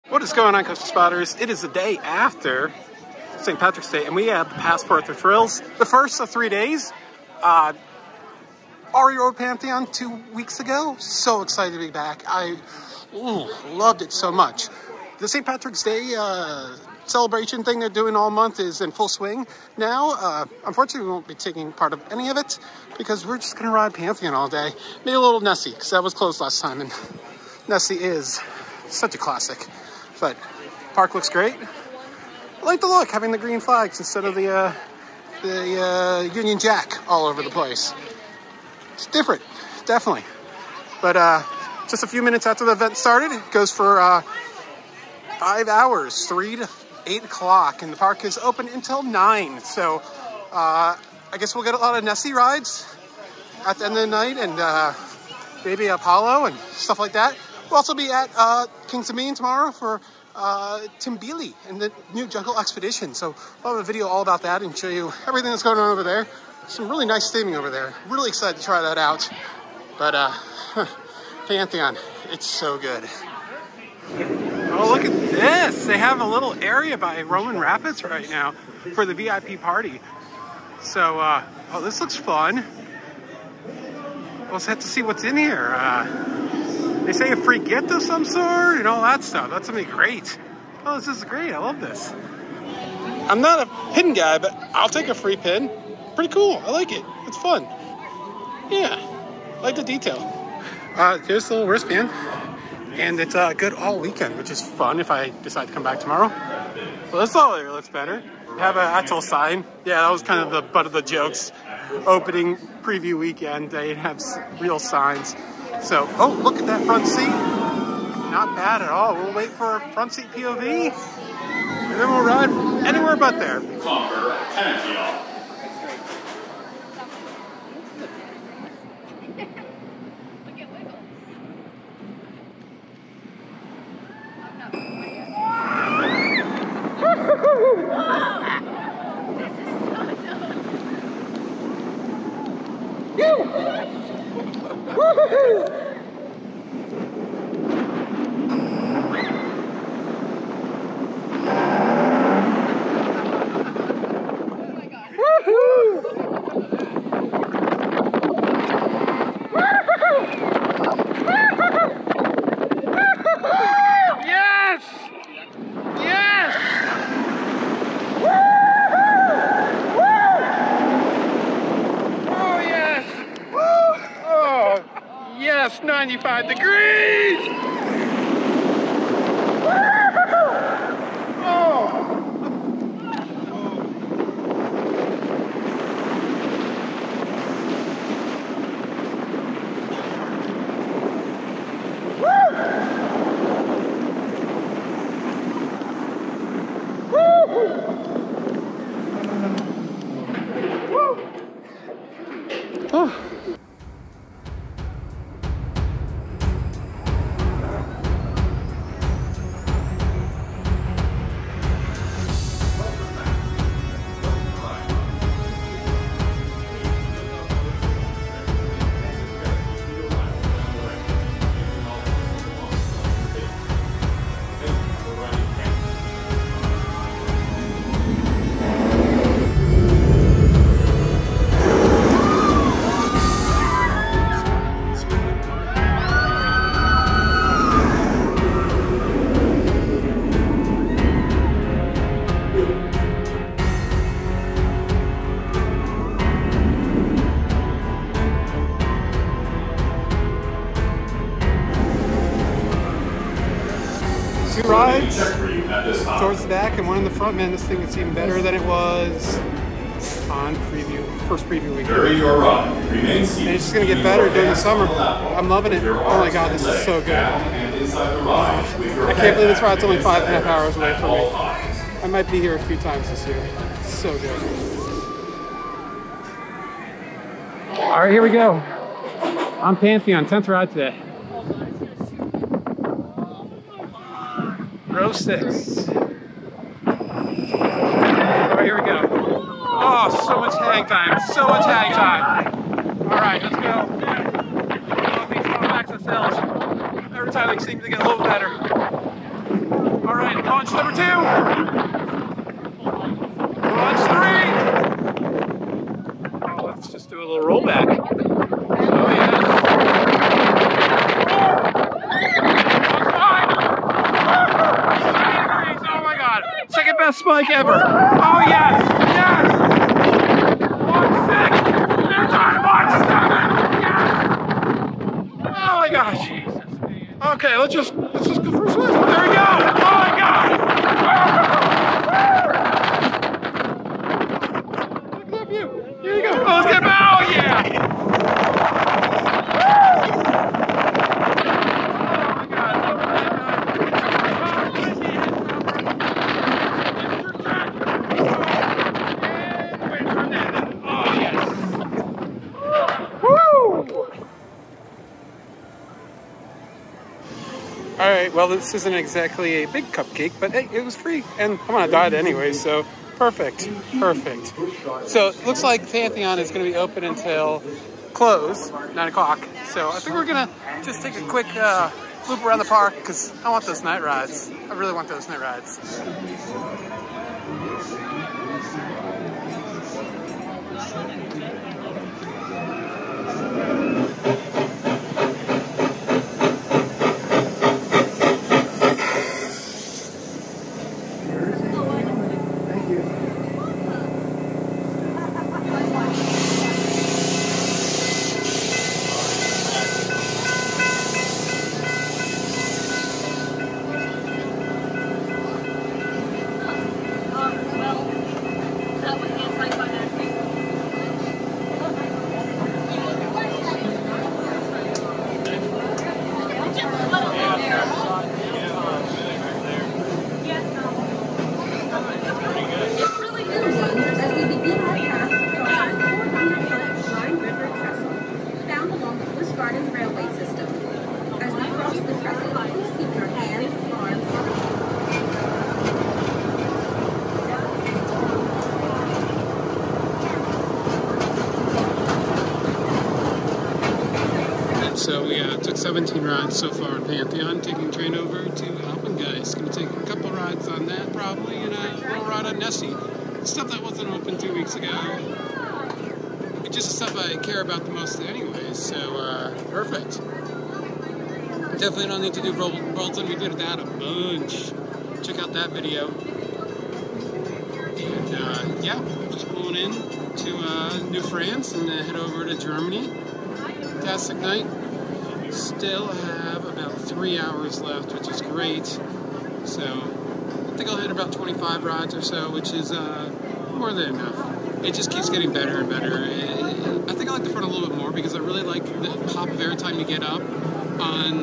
What is going on, Coastal Spotters? It is the day after St. Patrick's Day, and we have the Passport to Thrills, the first of 3 days. Already rode Pantheon 2 weeks ago. So excited to be back. I loved it so much. The St. Patrick's Day celebration thing they're doing all month is in full swing now. Unfortunately, we won't be taking part of any of it because we're just going to ride Pantheon all day. Maybe a little Nessie, because that was closed last time, and Nessie is such a classic. But park looks great. I like the look, having the green flags instead of the Union Jack all over the place. It's different, definitely. But just a few minutes after the event started, it goes for 5 hours, 3 to 8 o'clock, and the park is open until 9. So I guess we'll get a lot of Nessie rides at the end of the night, and maybe Apollo and stuff like that. We'll also be at Kings of Mean tomorrow for Tim Bealey and the new Jungle Expedition. So I'll have a video all about that and show you everything that's going on over there. Some really nice theming over there. Really excited to try that out. But Pantheon, it's so good. Oh, look at this. They have a little area by Roman Rapids right now for the VIP party. So, oh, this looks fun. We'll just have to see what's in here. They say a free gift of some sort and all that stuff. That's gonna be great. Oh, this is great. I love this. I'm not a pin guy, but I'll take a free pin. Pretty cool. I like it. It's fun. Yeah, I like the detail. Here's the little wristband. And it's good all weekend, which is fun if I decide to come back tomorrow. Well, this all looks better. We have an actual sign. Yeah, that was kind of the butt of the jokes. Opening preview weekend, they have real signs. So, oh, look at that front seat. Not bad at all. We'll wait for a front seat POV, and then we'll ride anywhere but there. Conquer Pantheon. Yes, 95 degrees! Oh! Oh. Two rides towards the back and one in the front. Man, this thing is even better than it was on first preview weekend. And it's just gonna get better during the summer. I'm loving it. Oh my god, this is so good. I can't believe this ride's only 5.5 hours away from me. I might be here a few times this year. It's so good. All right, here we go. On Pantheon, 10th ride today. Row 6. Alright, here we go. Oh, so much hang time. So much hang time. Alright, let's go. Oh, these small access hills. Every time they seem to get a little better. Launch number 2. Launch 3. Oh, let's just do a little rollback. Oh, yeah. Oh, my God. Second best spike ever. Oh, yes. Yes. Launch 6. New time. Launch 7. Yes. Oh, my gosh. Okay, let's just go for a swim. There we go! Oh my God! Look at that view. Here you go. Oh, let's get back. Oh yeah! Oh yes! Woo! Alright, well this isn't exactly a big cupcake, but hey, it was free, and I'm on a diet anyway, so perfect, perfect. So it looks like Pantheon is going to be open until close, 9 o'clock, so I think we're going to just take a quick loop around the park, because I want those night rides. I really want those night rides. So we took 17 rides so far in Pantheon, taking the train over to Alpengeist. Going to take a couple rides on that probably, and a little ride on Nessie. Stuff that wasn't open 2 weeks ago. It's just the stuff I care about the most anyways, so perfect. Definitely don't need to do Rolton. We did that a bunch. Check out that video. And yeah, just pulling in to New France and then head over to Germany. Fantastic night. Still have about 3 hours left, which is great. So I think I'll hit about 25 rides or so, which is more than enough. It just keeps getting better and better. I think I like the front a little bit more because I really like the pop of air time you get up on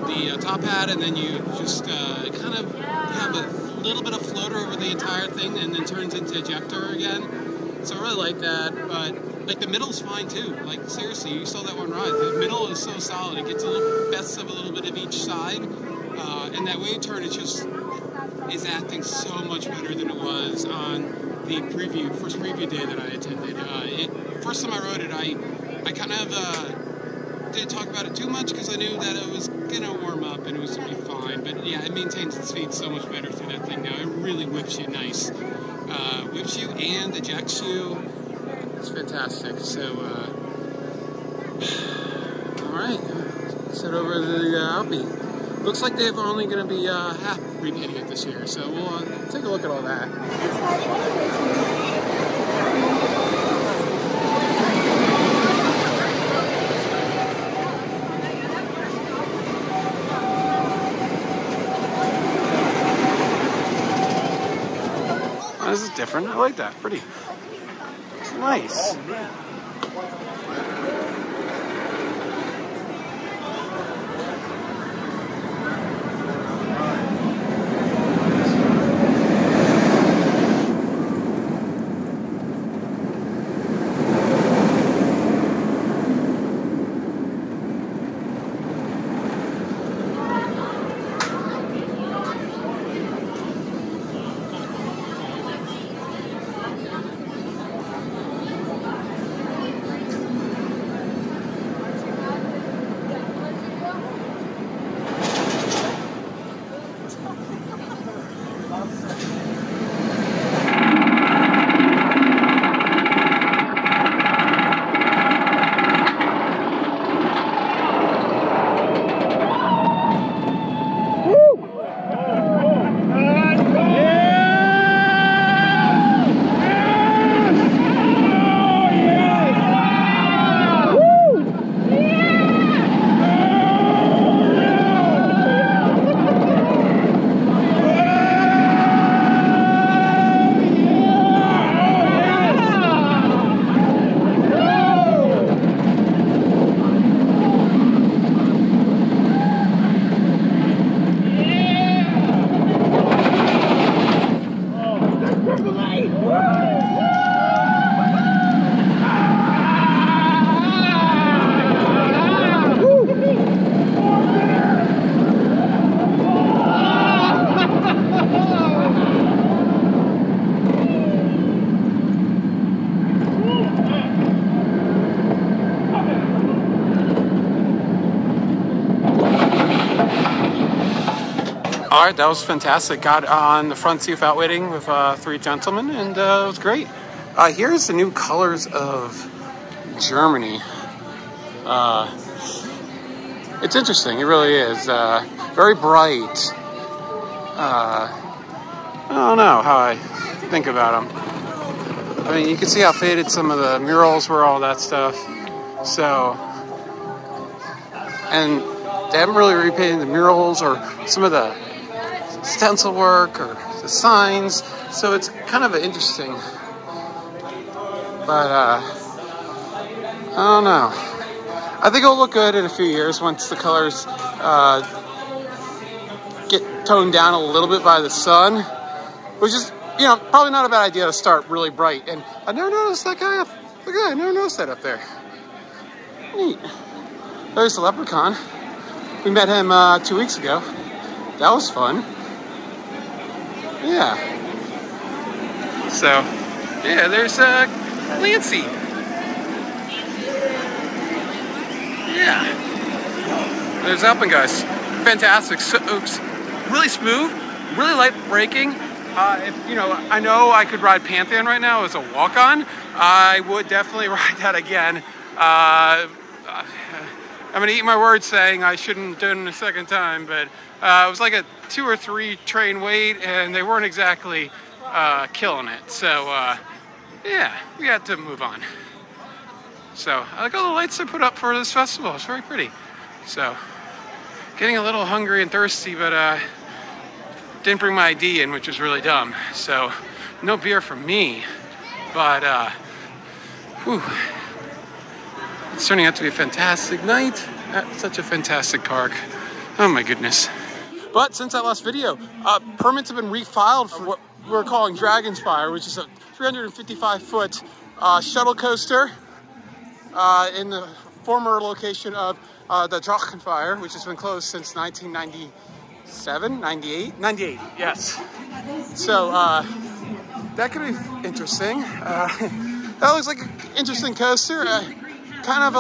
the top hat, and then you just kind of have a little bit of floater over the entire thing and then turns into ejector again. So I really like that, but like the middle's fine too. Like seriously, you saw that one ride. The middle is so solid. It gets a little best of a little bit of each side, and that wave turn is acting so much better than it was on the first preview day that I attended. First time I rode it, I kind of didn't talk about it too much because I knew that it was gonna warm up and it was gonna be fine. But yeah, it maintains its speed so much better through that thing now. It really whips you nice. Whips you and ejects you. It's fantastic. So, alright, let's head over to the Alpe. Looks like they're only going to be half repainting it this year, so we'll take a look at all that. Oh, this is different. I like that. Pretty. Nice. All right, that was fantastic. Got on the front seat without waiting with 3 gentlemen, and it was great. Here's the new colors of Germany. It's interesting. It really is. Very bright. I don't know how I think about them. I mean, you can see how faded some of the murals were, all that stuff. So, and they haven't really repainted the murals or some of the stencil work or the signs. So it's kind of interesting. But, I don't know. I think it'll look good in a few years once the colors get toned down a little bit by the sun, which is, you know, probably not a bad idea to start really bright. And I never noticed that guy up. Look at that, I never noticed that up there. Neat. There's the leprechaun. We met him 2 weeks ago. That was fun. Yeah. So, yeah, there's Clancy. Yeah. There's Alpengeist. Fantastic. So, really smooth, really light braking. If, you know I could ride Pantheon right now as a walk-on. I would definitely ride that again. I'm going to eat my words saying I shouldn't do it a second time, but it was like a 2 or 3 train wait, and they weren't exactly killing it. So, yeah, we had to move on. So, I like all the lights they put up for this festival. It's very pretty. So, getting a little hungry and thirsty, but didn't bring my ID in, which was really dumb. So, no beer for me. But, whew. It's turning out to be a fantastic night at such a fantastic park. Oh my goodness. But since that last video, permits have been refiled for what we're calling Dragon's Fire, which is a 355-foot shuttle coaster in the former location of the Drachenfire, which has been closed since 1997, 98, yes. So that could be interesting. That looks like an interesting coaster. Kind of a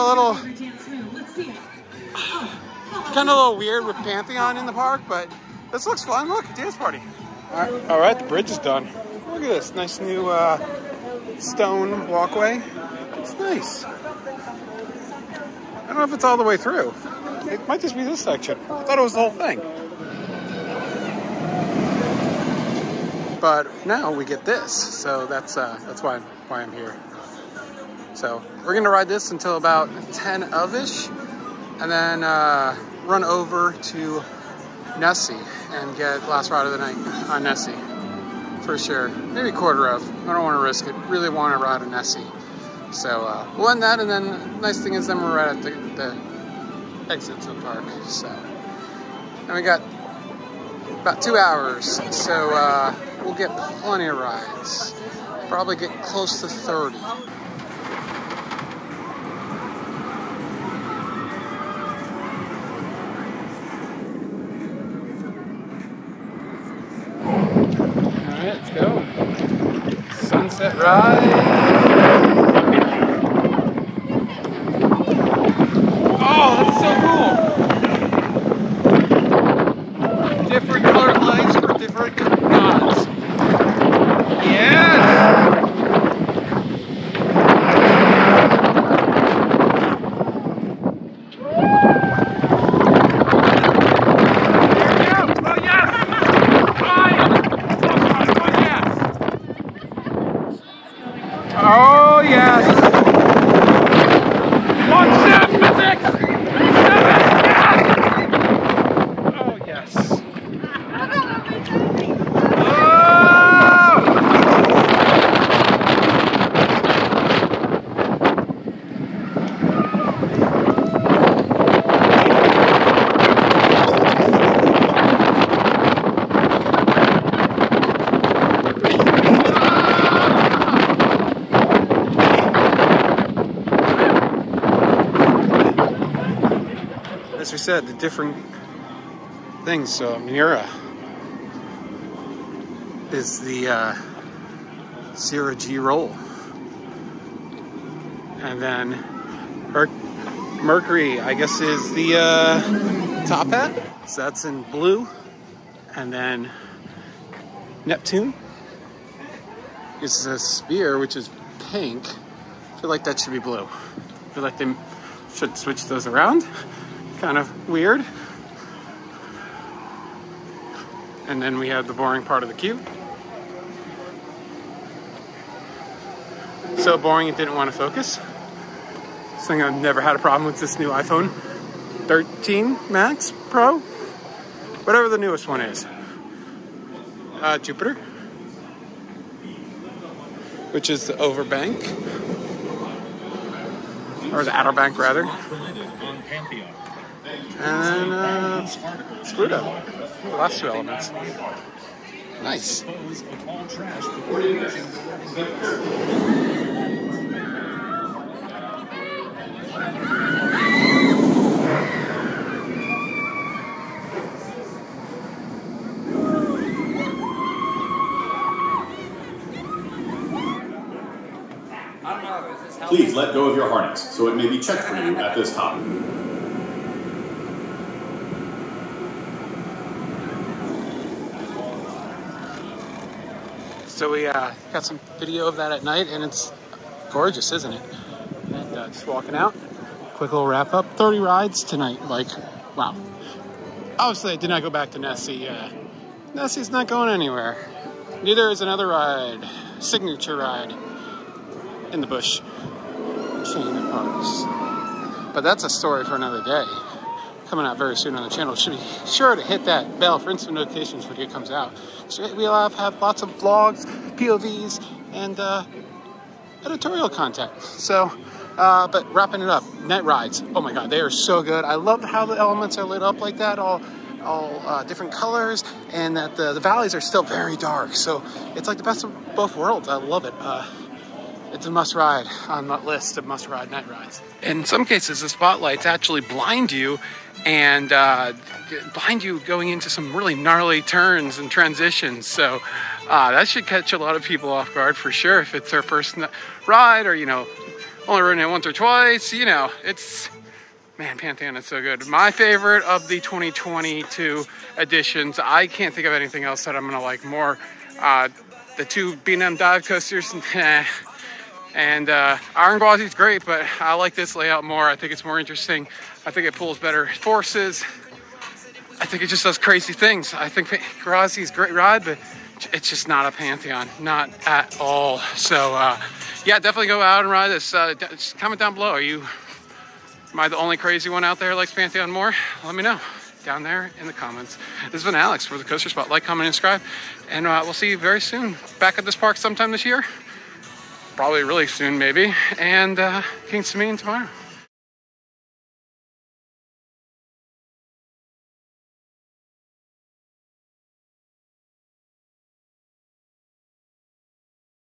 little weird with Pantheon in the park, but this looks fun. Look, dance party. All right, the bridge is done. Look at this nice new stone walkway. It's nice. I don't know if it's all the way through. It might just be this section. I thought it was the whole thing. But now we get this, so that's why I'm here. So we're gonna ride this until about 10 of-ish, and then run over to Nessie and get last ride of the night on Nessie, for sure. Maybe quarter of. I don't want to risk it. Really want to ride on Nessie. So we'll end that, and then the nice thing is then we're right at the exit to the park. So, and we got about 2 hours, so we'll get plenty of rides. Probably get close to 30. Let's go. Sunset ride. Oh, that's so cool. Different colored lights for different gods. Yes. Oh, yes. 1, 7, 6, 7, yes. Oh, yes. Oh. As we said, the different things. So Mira is the 0G roll, and then Mercury, I guess, is the top hat. So that's in blue, And then Neptune is a sphere, which is pink. I feel like that should be blue. I feel like they should switch those around. Kind of weird. And then we have the boring part of the cube. So boring it didn't want to focus. This thing, I've never had a problem with this new iPhone 13 Max Pro. Whatever the newest one is. Jupiter, which is the overbank, or the outer bank rather, and then Pluto, the last two elements. Nice. Please let go of your harness so it may be checked for you at this time. So we got some video of that at night, and it's gorgeous, isn't it? And just walking out, quick little wrap up. 30 rides tonight. Like, wow. Obviously, I did not go back to Nessie. Nessie's not going anywhere. Neither is another ride, signature ride in the Busch chain of parks. But that's a story for another day. Coming out very soon on the channel. Should be sure to hit that bell for instant notifications when it comes out. So we'll have lots of vlogs, POVs, and editorial content. So, but wrapping it up, night rides. Oh my God, they are so good. I love how the elements are lit up like that, all different colors, and that the valleys are still very dark. So it's like the best of both worlds. I love it. It's a must ride on that list of must ride night rides. In some cases, the spotlights actually blind you and blind you going into some really gnarly turns and transitions. So that should catch a lot of people off guard for sure if it's their first ride, or, you know, only ridden it once or twice. You know, it's, man, Pantheon is so good. My favorite of the 2022 editions. I can't think of anything else that I'm gonna like more. The two B&M dive coasters, and Iron Gwazi's great, but I like this layout more. I think it's more interesting. I think it pulls better forces. I think it just does crazy things. I think Gwazi's a great ride, but it's just not a Pantheon, not at all. So yeah, definitely go out and ride this. Just comment down below. Am I the only crazy one out there who likes Pantheon more? Let me know down there in the comments. This has been Alex for the Coaster Spot. Like, comment, and subscribe, and we'll see you very soon. Back at this park sometime this year. Probably really soon, maybe. And Kings Dominion tomorrow.